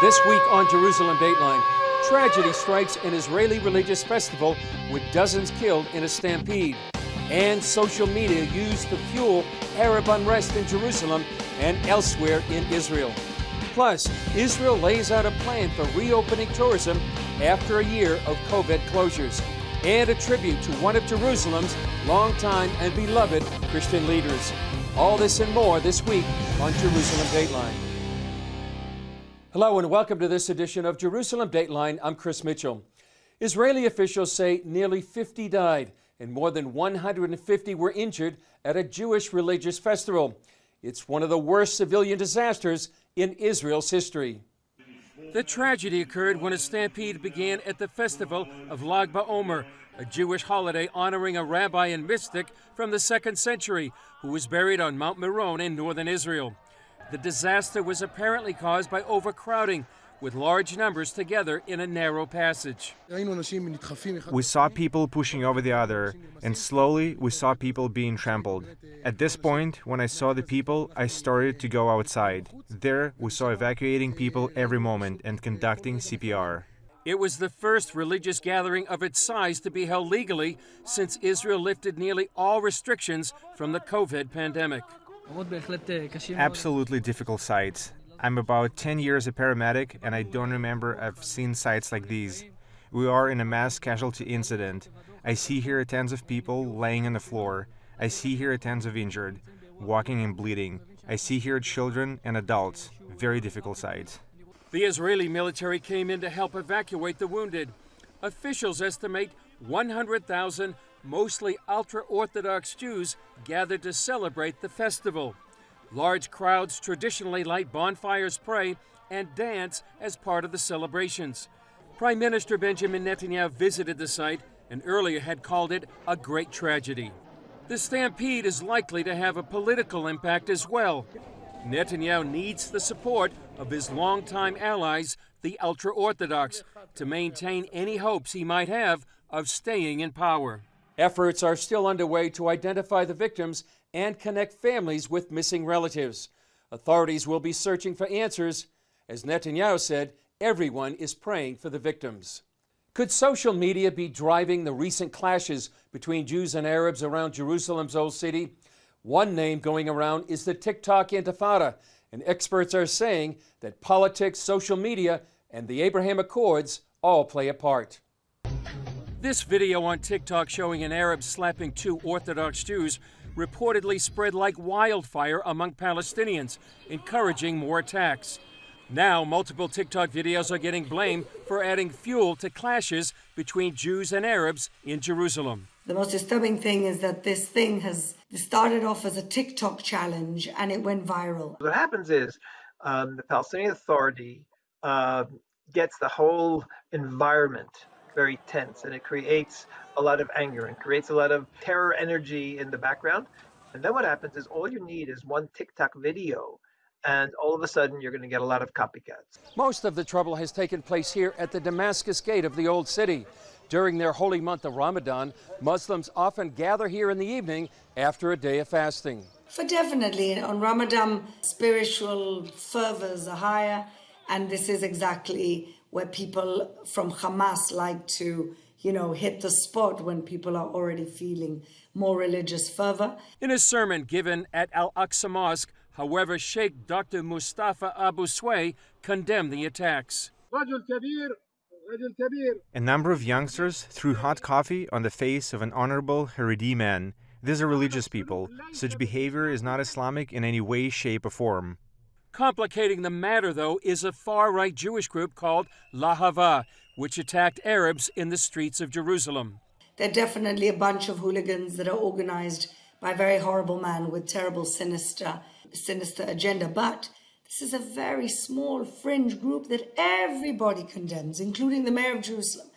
This week on Jerusalem Dateline, tragedy strikes an Israeli religious festival with dozens killed in a stampede. And social media used to fuel Arab unrest in Jerusalem and elsewhere in Israel. Plus, Israel lays out a plan for reopening tourism after a year of COVID closures. And a tribute to one of Jerusalem's longtime and beloved Christian leaders. All this and more this week on Jerusalem Dateline. Hello and welcome to this edition of Jerusalem Dateline. I'm Chris Mitchell. Israeli officials say nearly 50 died and more than 150 were injured at a Jewish religious festival. It's one of the worst civilian disasters in Israel's history. The tragedy occurred when a stampede began at the festival of Lag BaOmer, a Jewish holiday honoring a rabbi and mystic from the 2nd century who was buried on Mount Meron in northern Israel. The disaster was apparently caused by overcrowding, with large numbers together in a narrow passage. We saw people pushing over the other, and slowly we saw people being trampled. At this point, when I saw the people, I started to go outside. There, we saw evacuating people every moment and conducting CPR. It was the first religious gathering of its size to be held legally since Israel lifted nearly all restrictions from the COVID pandemic. Absolutely difficult sights. I'm about 10 years a paramedic, and I don't remember I've seen sights like these. We are in a mass casualty incident. I see here tens of people laying on the floor. I see here tens of injured, walking and bleeding. I see here children and adults. Very difficult sights. The Israeli military came in to help evacuate the wounded. Officials estimate 100,000 mostly ultra-Orthodox Jews gathered to celebrate the festival. Large crowds traditionally light bonfires, pray, and dance as part of the celebrations. Prime Minister Benjamin Netanyahu visited the site and earlier had called it a great tragedy. The stampede is likely to have a political impact as well. Netanyahu needs the support of his longtime allies, the ultra-Orthodox, to maintain any hopes he might have of staying in power. Efforts are still underway to identify the victims and connect families with missing relatives. Authorities will be searching for answers. As Netanyahu said, everyone is praying for the victims. Could social media be driving the recent clashes between Jews and Arabs around Jerusalem's Old City? One name going around is the TikTok Intifada, and experts are saying that politics, social media, and the Abraham Accords all play a part. This video on TikTok showing an Arab slapping 2 Orthodox Jews reportedly spread like wildfire among Palestinians, encouraging more attacks. Now, multiple TikTok videos are getting blamed for adding fuel to clashes between Jews and Arabs in Jerusalem. The most disturbing thing is that this thing has started off as a TikTok challenge and it went viral. What happens is the Palestinian Authority gets the whole environment very tense, and it creates a lot of anger and creates a lot of terror energy in the background. And then what happens is all you need is one TikTok video, and all of a sudden you're going to get a lot of copycats. Most of the trouble has taken place here at the Damascus Gate of the Old City. During their holy month of Ramadan, Muslims often gather here in the evening after a day of fasting. For definitely, on Ramadan, spiritual fervors are higher, and this is exactly where people from Hamas like to, hit the spot when people are already feeling more religious fervor. In a sermon given at Al-Aqsa Mosque, however, Sheikh Dr. Mustafa Abu Sway condemned the attacks. A number of youngsters threw hot coffee on the face of an honorable Haredi man. These are religious people. Such behavior is not Islamic in any way, shape, or form. Complicating the matter, though, is a far-right Jewish group called Lahava, which attacked Arabs in the streets of Jerusalem. They're definitely a bunch of hooligans that are organized by a very horrible man with terrible, sinister agenda. But this is a very small fringe group that everybody condemns, including the mayor of Jerusalem.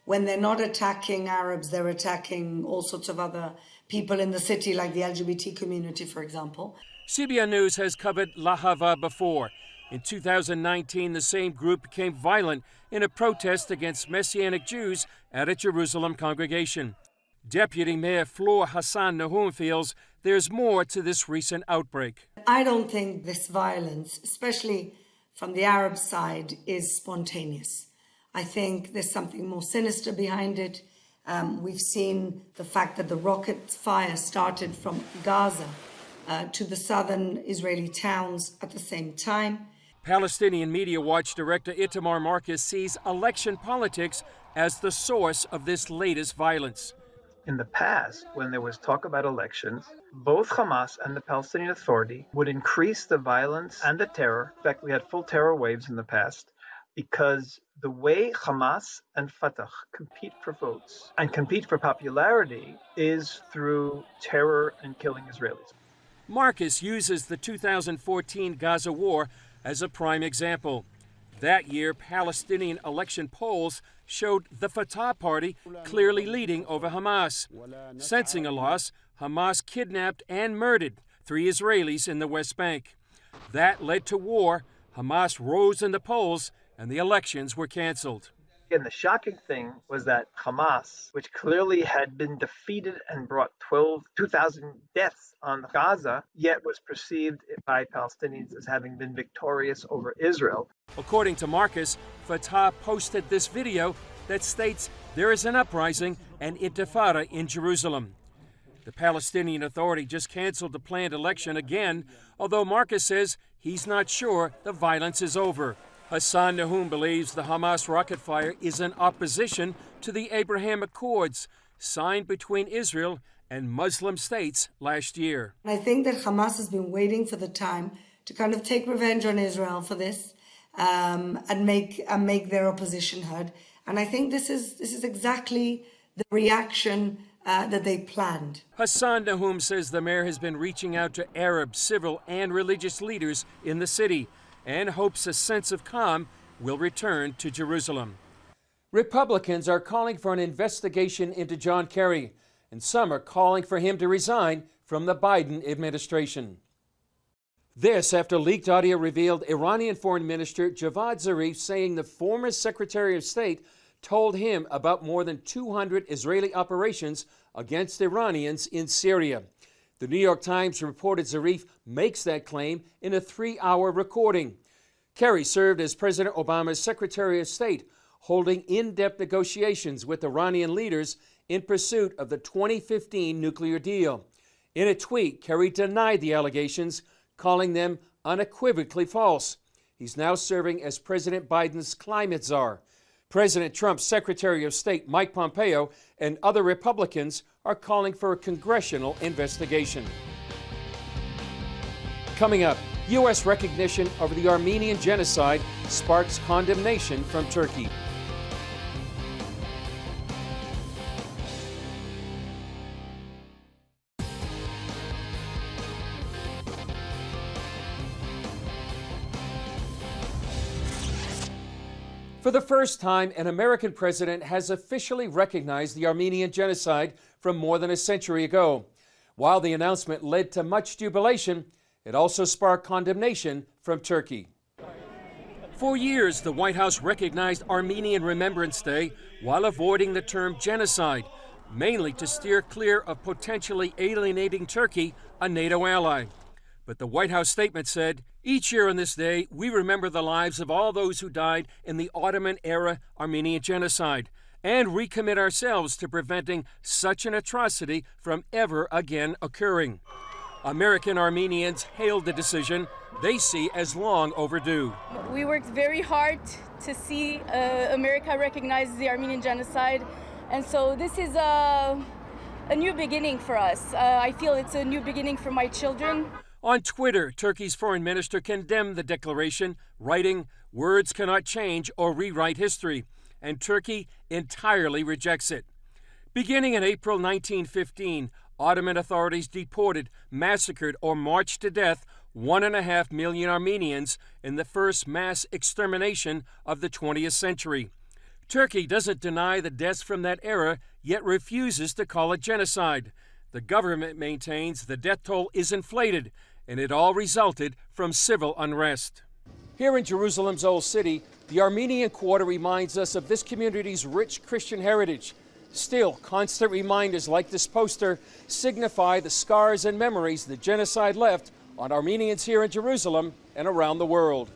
When they're not attacking Arabs, they're attacking all sorts of other people in the city, like the LGBT community, for example. CBN News has covered Lahava before. In 2019, the same group became violent in a protest against Messianic Jews at a Jerusalem congregation. Deputy Mayor Flor Hassan Nahum feels there's more to this recent outbreak. I don't think this violence, especially from the Arab side is spontaneous. I think there's something more sinister behind it. We've seen the fact that the rocket fire started from Gaza to the southern Israeli towns at the same time. Palestinian Media Watch director Itamar Marcus sees election politics as the source of this latest violence. In the past, when there was talk about elections, both Hamas and the Palestinian Authority would increase the violence and the terror. In fact, we had full terror waves in the past, because the way Hamas and Fatah compete for votes and compete for popularity is through terror and killing Israelis. Marcus uses the 2014 Gaza war as a prime example. That year, Palestinian election polls showed the Fatah party clearly leading over Hamas. Sensing a loss, Hamas kidnapped and murdered 3 Israelis in the West Bank. That led to war. Hamas rose in the polls, and the elections were canceled. And the shocking thing was that Hamas, which clearly had been defeated and brought 2,000 deaths on Gaza, yet was perceived by Palestinians as having been victorious over Israel. According to Marcus, Fatah posted this video that states there is an uprising and intifada in Jerusalem. The Palestinian Authority just canceled the planned election again, although Marcus says he's not sure the violence is over. Hassan Nahum believes the Hamas rocket fire is in opposition to the Abraham Accords signed between Israel and Muslim states last year. I think that Hamas has been waiting for the time to kind of take revenge on Israel for this and make their opposition heard. And I think this is exactly the reaction that they planned. Hassan Nahum says the mayor has been reaching out to Arab, civil, and religious leaders in the city and hopes a sense of calm will return to Jerusalem. Republicans are calling for an investigation into John Kerry, and some are calling for him to resign from the Biden administration. This after leaked audio revealed Iranian Foreign Minister Javad Zarif saying the former Secretary of State told him about more than 200 Israeli operations against Iranians in Syria. The New York Times reported Zarif makes that claim in a 3-hour recording. Kerry served as President Obama's Secretary of State, holding in-depth negotiations with Iranian leaders in pursuit of the 2015 nuclear deal. In a tweet, Kerry denied the allegations, calling them unequivocally false. He's now serving as President Biden's climate czar. President Trump's Secretary of State Mike Pompeo and other Republicans are calling for a congressional investigation. Coming up, U.S. recognition of the Armenian genocide sparks condemnation from Turkey. For the first time, an American president has officially recognized the Armenian genocide from more than a century ago. While the announcement led to much jubilation, it also sparked condemnation from Turkey. For years, the White House recognized Armenian Remembrance Day while avoiding the term genocide, mainly to steer clear of potentially alienating Turkey, a NATO ally. But the White House statement said, "Each year on this day, we remember the lives of all those who died in the Ottoman-era Armenian genocide and recommit ourselves to preventing such an atrocity from ever again occurring." American Armenians hailed the decision they see as long overdue. We worked very hard to see America recognize the Armenian genocide, and so this is a new beginning for us. I feel it's a new beginning for my children. On Twitter, Turkey's foreign minister condemned the declaration, writing, "Words cannot change or rewrite history," and Turkey entirely rejects it. Beginning in April 1915, Ottoman authorities deported, massacred, or marched to death 1.5 million Armenians in the first mass extermination of the 20th century. Turkey doesn't deny the deaths from that era, yet refuses to call it genocide. The government maintains the death toll is inflated, and it all resulted from civil unrest. Here in Jerusalem's Old City, the Armenian Quarter reminds us of this community's rich Christian heritage. Still, constant reminders like this poster signify the scars and memories the genocide left on Armenians here in Jerusalem and around the world.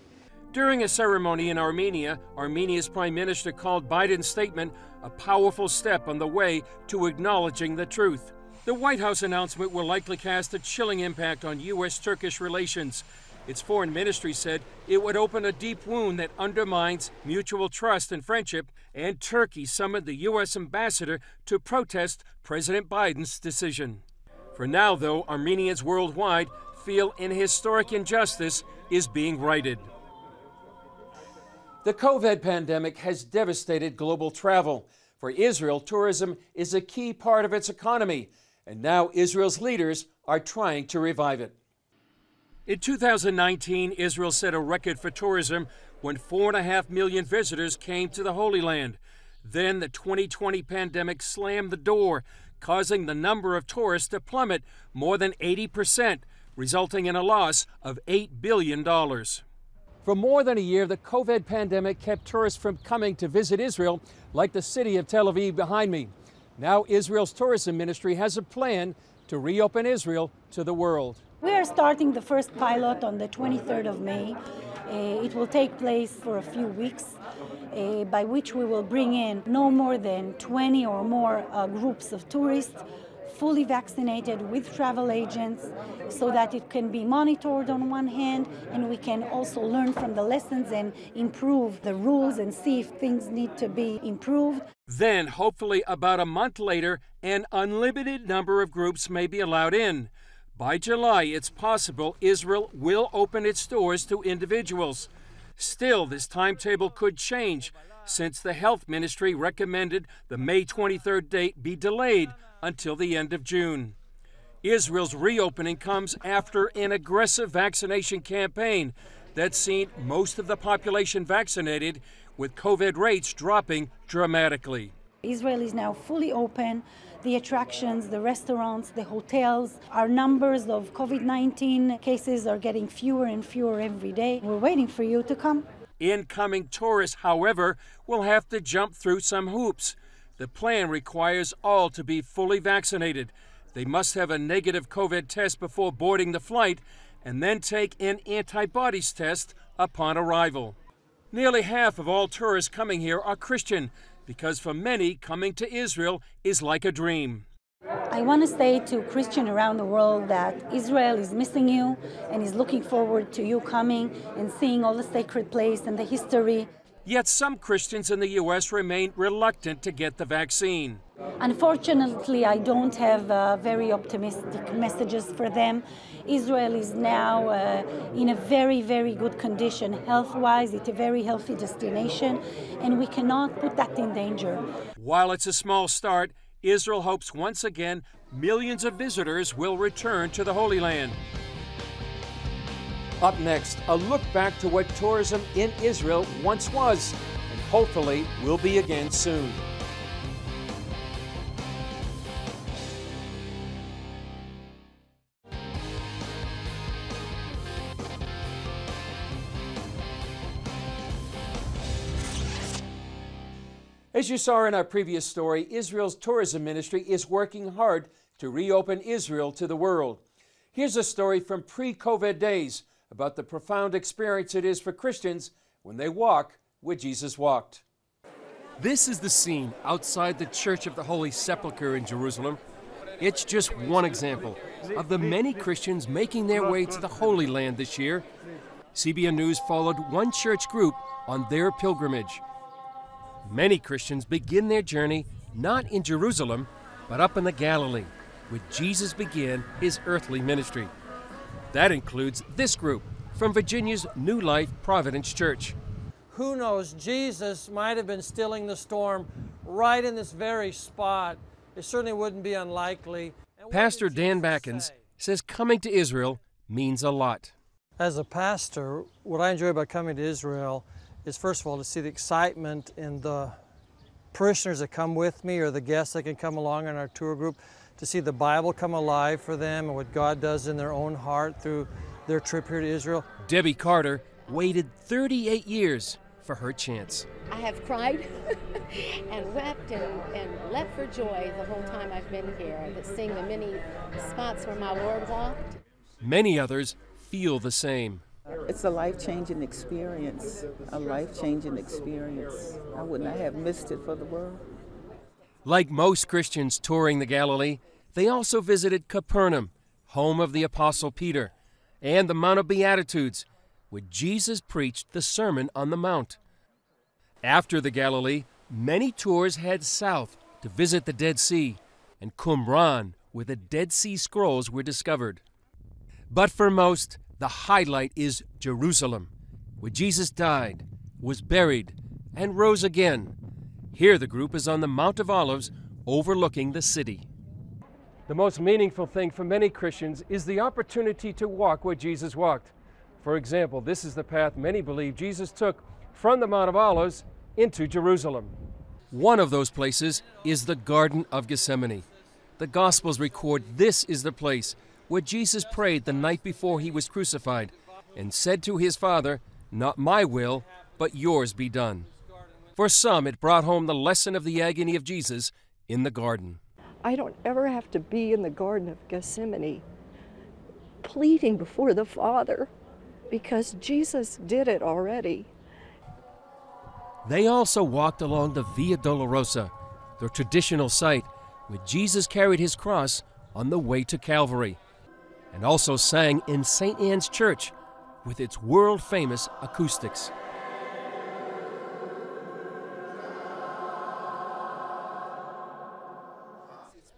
During a ceremony in Armenia, Armenia's prime minister called Biden's statement a powerful step on the way to acknowledging the truth. The White House announcement will likely cast a chilling impact on U.S.-Turkish relations. Its foreign ministry said it would open a deep wound that undermines mutual trust and friendship, and Turkey summoned the U.S. ambassador to protest President Biden's decision. For now, though, Armenians worldwide feel an historic injustice is being righted. The COVID pandemic has devastated global travel. For Israel, tourism is a key part of its economy, and now Israel's leaders are trying to revive it. In 2019, Israel set a record for tourism when 4.5 million visitors came to the Holy Land. Then the 2020 pandemic slammed the door, causing the number of tourists to plummet more than 80%, resulting in a loss of $8 billion. For more than a year, the COVID pandemic kept tourists from coming to visit Israel, like the city of Tel Aviv behind me. Now Israel's tourism ministry has a plan to reopen Israel to the world. We are starting the first pilot on the 23rd of May. It will take place for a few weeks, by which we will bring in no more than 20 or more groups of tourists, fully vaccinated with travel agents, so that it can be monitored on one hand, and we can also learn from the lessons and improve the rules and see if things need to be improved. Then, hopefully about a month later, an unlimited number of groups may be allowed in. By July, it's possible Israel will open its doors to individuals. Still, this timetable could change, since the health ministry recommended the May 23rd date be delayed until the end of June. Israel's reopening comes after an aggressive vaccination campaign that's seen most of the population vaccinated, with COVID rates dropping dramatically. Israel is now fully open. The attractions, the restaurants, the hotels, our numbers of COVID-19 cases are getting fewer and fewer every day. We're waiting for you to come. Incoming tourists, however, will have to jump through some hoops. The plan requires all to be fully vaccinated. They must have a negative COVID test before boarding the flight and then take an antibodies test upon arrival. Nearly half of all tourists coming here are Christian, because for many, coming to Israel is like a dream. I want to say to Christians around the world that Israel is missing you and is looking forward to you coming and seeing all the sacred place and the history. Yet some Christians in the U.S. remain reluctant to get the vaccine. Unfortunately, I don't have very optimistic messages for them. Israel is now in a very, very good condition health-wise. It's a very healthy destination, and we cannot put that in danger. While it's a small start, Israel hopes once again millions of visitors will return to the Holy Land. Up next, a look back to what tourism in Israel once was, and hopefully will be again soon. As you saw in our previous story, Israel's tourism ministry is working hard to reopen Israel to the world. Here's a story from pre-COVID days about the profound experience it is for Christians when they walk where Jesus walked. This is the scene outside the Church of the Holy Sepulchre in Jerusalem. It's just one example of the many Christians making their way to the Holy Land this year. CBN News followed one church group on their pilgrimage. Many Christians begin their journey not in Jerusalem, but up in the Galilee, where Jesus began his earthly ministry. That includes this group from Virginia's New Life Providence Church. Who knows, Jesus might have been stilling the storm right in this very spot. It certainly wouldn't be unlikely. Pastor Dan Backens says coming to Israel means a lot. As a pastor, what I enjoy about coming to Israel is, first of all, to see the excitement in the parishioners that come with me or the guests that can come along in our tour group, to see the Bible come alive for them and what God does in their own heart through their trip here to Israel. Debbie Carter waited 38 years for her chance. I have cried and wept and leapt for joy the whole time I've been here, seeing the many spots where my Lord walked. Many others feel the same. It's a life-changing experience, a life-changing experience. I would not have missed it for the world. Like most Christians touring the Galilee, they also visited Capernaum, home of the Apostle Peter, and the Mount of Beatitudes, where Jesus preached the Sermon on the Mount. After the Galilee, many tours head south to visit the Dead Sea and Qumran, where the Dead Sea Scrolls were discovered. But for most, the highlight is Jerusalem, where Jesus died, was buried, and rose again. Here the group is on the Mount of Olives overlooking the city. The most meaningful thing for many Christians is the opportunity to walk where Jesus walked. For example, this is the path many believe Jesus took from the Mount of Olives into Jerusalem. One of those places is the Garden of Gethsemane. The Gospels record this is the place where Jesus prayed the night before he was crucified and said to his Father, "Not my will, but yours be done." For some, it brought home the lesson of the agony of Jesus in the garden. I don't ever have to be in the Garden of Gethsemane pleading before the Father, because Jesus did it already. They also walked along the Via Dolorosa, the traditional site where Jesus carried his cross on the way to Calvary, and also sang in St. Anne's Church with its world-famous acoustics.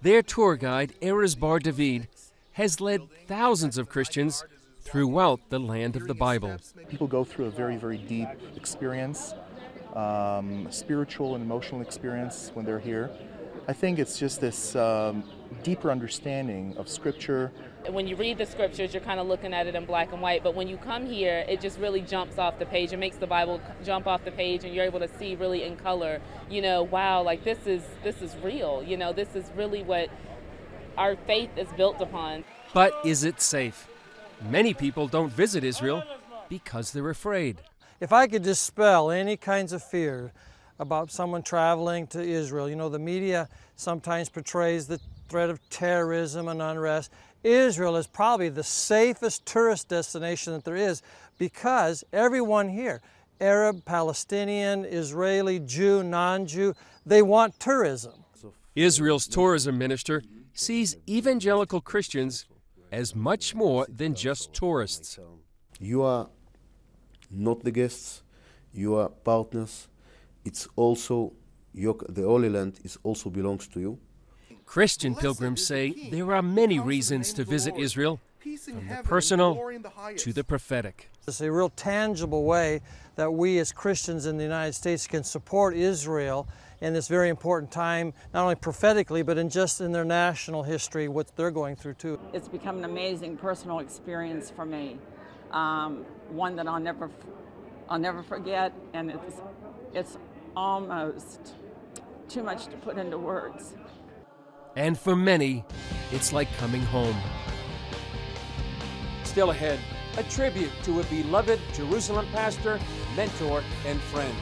Their tour guide, Erez Bar David, has led thousands of Christians throughout the land of the Bible. People go through a very, very deep experience, spiritual and emotional experience when they're here. I think it's just this deeper understanding of Scripture. When you read the Scriptures, you're kind of looking at it in black and white, but when you come here, it just really jumps off the page. It makes the Bible jump off the page, and you're able to see really in color, wow, like this is real, this is really what our faith is built upon. But is it safe? Many people don't visit Israel because they're afraid. If I could dispel any kinds of fear about someone traveling to Israel, the media sometimes portrays the threat of terrorism and unrest. Israel is probably the safest tourist destination that there is, because everyone here, Arab, Palestinian, Israeli, Jew, non-Jew, they want tourism. Israel's tourism minister sees evangelical Christians as much more than just tourists. You are not the guests, you are partners. It's also, the Holy Land also belongs to you. Christian pilgrims say there are many reasons to visit Israel, from the personal to the prophetic. It's a real tangible way that we as Christians in the United States can support Israel in this very important time, not only prophetically, but in their national history, what they're going through too. It's become an amazing personal experience for me, one that I'll never forget, and it's almost too much to put into words. And for many, it's like coming home. Still ahead, a tribute to a beloved Jerusalem pastor, mentor, and friend.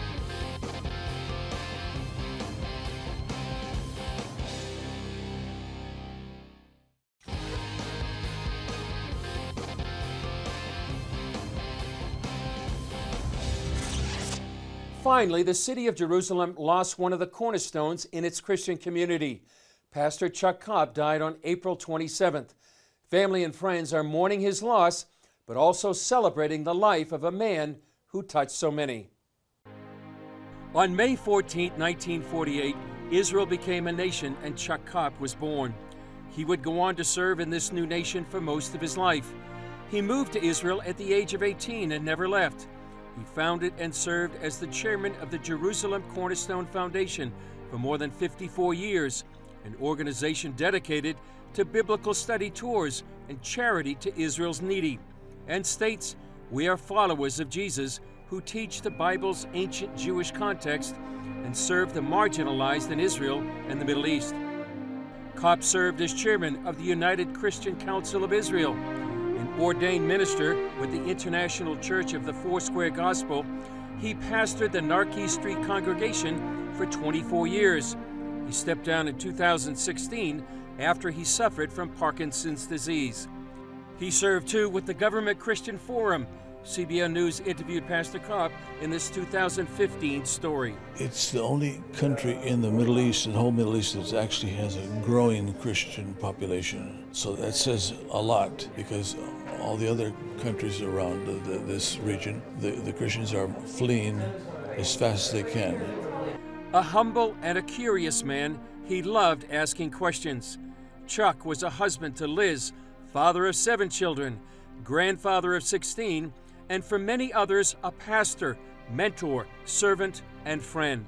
Finally, the city of Jerusalem lost one of the cornerstones in its Christian community. Pastor Chuck Cobb died on April 27th. Family and friends are mourning his loss, but also celebrating the life of a man who touched so many. On May 14, 1948, Israel became a nation and Chuck Cobb was born. He would go on to serve in this new nation for most of his life. He moved to Israel at the age of 18 and never left. He founded and served as the chairman of the Jerusalem Cornerstone Foundation for more than 54 years, an organization dedicated to biblical study tours and charity to Israel's needy, and states, "We are followers of Jesus who teach the Bible's ancient Jewish context and serve the marginalized in Israel and the Middle East." Kopp served as chairman of the United Christian Council of Israel, an ordained minister with the International Church of the Foursquare Gospel. He pastored the Narkey Street congregation for 24 years. He stepped down in 2016 after he suffered from Parkinson's disease. He served too with the Government Christian Forum, CBN News interviewed Pastor Kopp in this 2015 story. It's the only country in the Middle East, the whole Middle East, that actually has a growing Christian population. So that says a lot, because all the other countries around this region, the Christians are fleeing as fast as they can. A humble and a curious man, he loved asking questions. Chuck was a husband to Liz, father of 7 children, grandfather of 16, and for many others, a pastor, mentor, servant, and friend.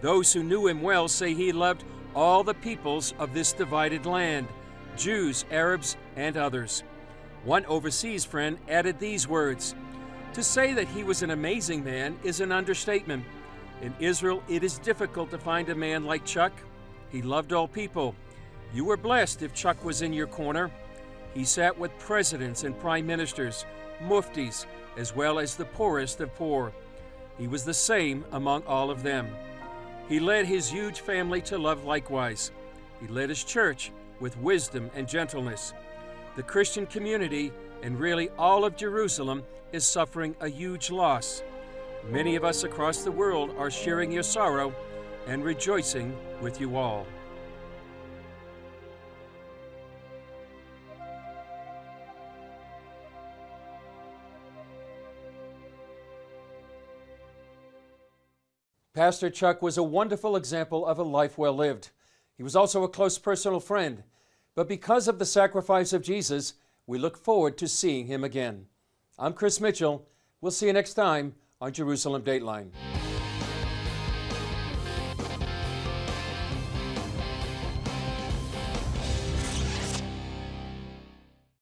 Those who knew him well say he loved all the peoples of this divided land, Jews, Arabs, and others. One overseas friend added these words: "To say that he was an amazing man is an understatement. In Israel, it is difficult to find a man like Chuck. He loved all people. You were blessed if Chuck was in your corner. He sat with presidents and prime ministers, muftis, as well as the poorest of poor. He was the same among all of them. He led his huge family to love likewise. He led his church with wisdom and gentleness. The Christian community, and really all of Jerusalem, is suffering a huge loss. Many of us across the world are sharing your sorrow and rejoicing with you all." Pastor Chuck was a wonderful example of a life well lived. He was also a close personal friend. But because of the sacrifice of Jesus, we look forward to seeing him again. I'm Chris Mitchell. We'll see you next time on Jerusalem Dateline.